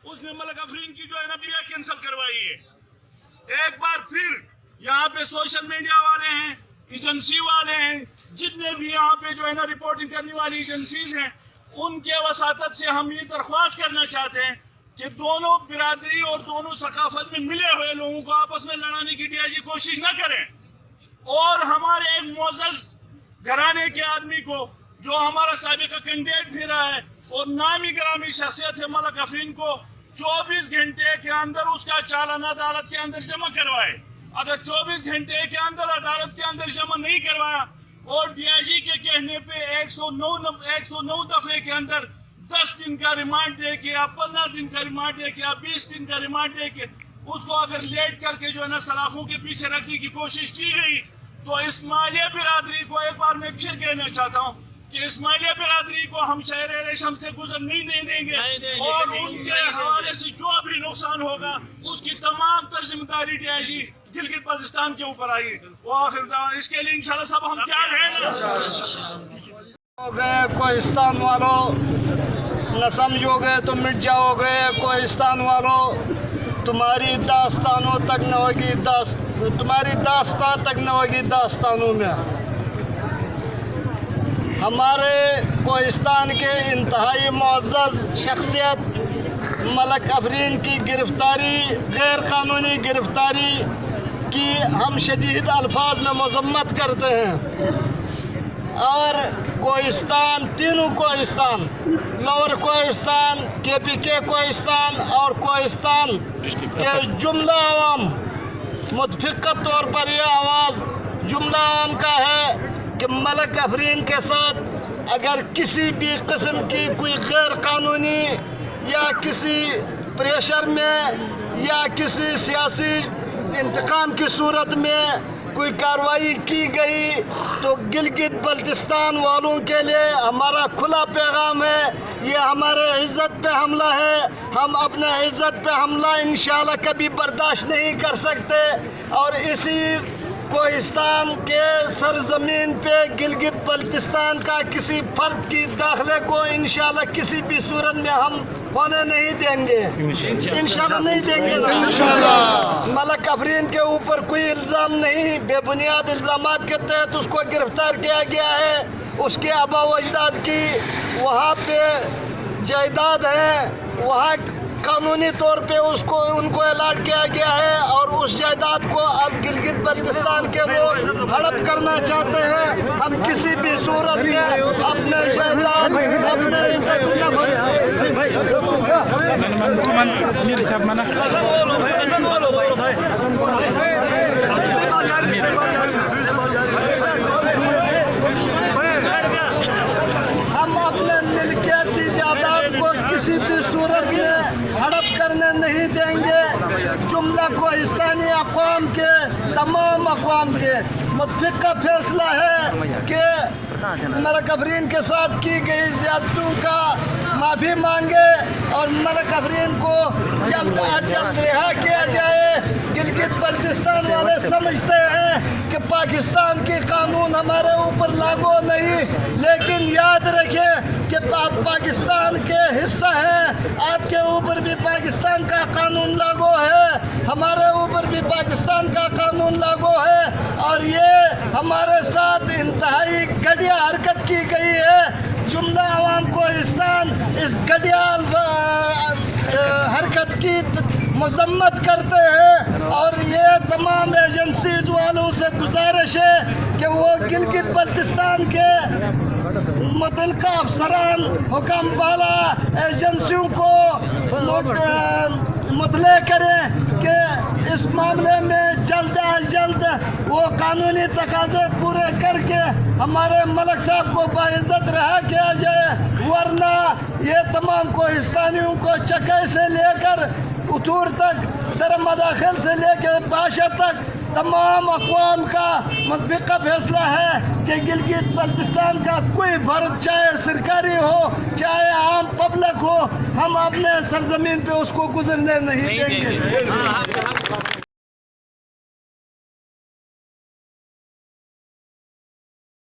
اس نے ملک افرین کی جو ہے نا بیا کینسل کروائی ہے۔ ایک بار پھر یہاں پہ سوشل میڈیا والے ہیں، ایجنسی والے ہیں، جتنے بھی یہاں پہ جو ہے نا رپورٹنگ کرنے والی ایجنسیز ہیں، ان کے وساطت سے ہم یہ درخواست کرنا چاہتے ہیں کہ دونوں برادری اور دونوں ثقافت میں ملے ہوئے لوگوں کو آپس میں لڑانے کی DIG کوشش نہ کریں، اور ہمارے ایک معزز گھرانے کے آدمی کو جو ہمارا سابقہ کینڈیڈیٹ بھی رہا ہے اور نامی گرامی شخصیت ہے ملک افرین کو 24 گھنٹے کے اندر اس کا چالان عدالت کے اندر جمع کروائے۔ اگر 24 گھنٹے کے اندر عدالت کے اندر جمع نہیں کروایا اور DIG کے کہنے پہ 109 دفعے کے اندر 10 دن کا ریمانڈ دے کے یا 15 دن کا ریمانڈ دے کے یا 20 دن کا ریمانڈ دے کے اس کو اگر لیٹ کر کے جو ہے نا سلاخوں کے پیچھے رکھنے کی کوشش کی گئی، تو اسماعیلیہ برادری کو ایک بار میں پھر کہنا چاہتا ہوں کہ اسماعیلیہ برادری کو ہم شہر ریشم سے گزر نہیں دیں گے، اور ان کے حوالے سے جو بھی نقصان ہوگا اس کی تمام تر ذمہ داری DIG گلگت بلتستان کے اوپر آئی۔ وآخر دعوانا اس کے لیے انشاءاللہ سب ہم تیار ہیں نا۔ ہو گئے کوہستان والوں، نہ سمجھو گے تو مٹ جاؤ گے کوہستان والوں، تمہاری داستانوں تک نہ ہوگی تمہاری داستان تک نہ ہوگی داستانوں میں۔ ہمارے کوہستان کے انتہائی معزز شخصیت ملک افرین کی گرفتاری، غیر قانونی گرفتاری کی ہم شدید الفاظ میں مذمت کرتے ہیں، اور کوہستان، تینوں کوہستان، لوور کوہستان، KPK کوہستان اور کوہستان کے جملہ عوام متفقہ طور پر یہ آواز جملہ عوام کا ہے کہ ملک افرین کے ساتھ اگر کسی بھی قسم کی کوئی غیر قانونی یا کسی پریشر میں یا کسی سیاسی انتقام کی صورت میں کوئی کارروائی کی گئی تو گلگت بلتستان والوں کے لیے ہمارا کھلا پیغام ہے، یہ ہمارے عزت پہ حملہ ہے، ہم اپنے عزت پہ حملہ انشاءاللہ کبھی برداشت نہیں کر سکتے، اور اسی کوہستان کے سرزمین پہ گلگت بلتستان کا کسی فرد کی داخلے کو انشاءاللہ کسی بھی صورت میں ہم ہونے نہیں دیں گے، انشاءاللہ نہیں دیں گے۔ ملک افرین کے اوپر کوئی الزام نہیں، بے بنیاد الزامات کے تحت اس کو گرفتار کیا گیا ہے، اس کے آبا و اجداد کی وہاں پہ جائیداد ہے، وہاں قانونی طور پہ ان کو الاٹ کیا گیا ہے، اور اس جائیداد کو اب گلگت بلتستان کے لوگ ہڑپ کرنا چاہتے ہیں۔ ہم کسی بھی صورت میں اپنے جائیداد اپنے ہم اپنے ملکیتی جائیداد کو کسی بھی صورت میں ہڑپ کرنے نہیں دیں گے۔ جملہ کوہستانی اقوام کے تمام اقوام کے متفقہ فیصلہ ہے کہ ملک افرین کے ساتھ کی گئی زیادتیوں کا معافی مانگے اور ملک افرین کو جلد از جلد رہا کیا جائے۔ گلگت بلتستان والے سمجھتے ہیں کہ پاکستان کی قانون ہمارے اوپر لاگو نہیں، لیکن یاد رکھیں کہ آپ پاکستان کے حصہ ہیں، آپ کے اوپر بھی پاکستان کا قانون لاگو ہے، ہمارے اوپر بھی پاکستان کا قانون لاگو ہے، اور یہ ہمارے ساتھ انتہائی گھٹیا حرکت کی گئی ہے۔ جملہ عوام کوہستان اس گھٹیا حرکت کی مذمت کرتے ہیں، اور یہ تمام ایجنسیز والوں سے گزارش ہے کہ وہ گلگت بلتستان کے متعلقہ افسران، حکم بالا ایجنسیوں کو مطلع کریں کہ اس معاملے میں جلد از جلد وہ قانونی تقاضے پورے کر کے ہمارے ملک صاحب کو باعزت رہا کیا جائے، ورنہ یہ تمام کوہستانیوں کو چکے سے لے کر اتور تک، در مداخل سے لے کے باشا تک تمام اقوام کا متفقہ فیصلہ ہے کہ گلگت بلتستان کا کوئی فرد، چاہے سرکاری ہو چاہے عام پبلک ہو، ہم اپنے سرزمین پہ اس کو گزرنے نہیں دیں گے۔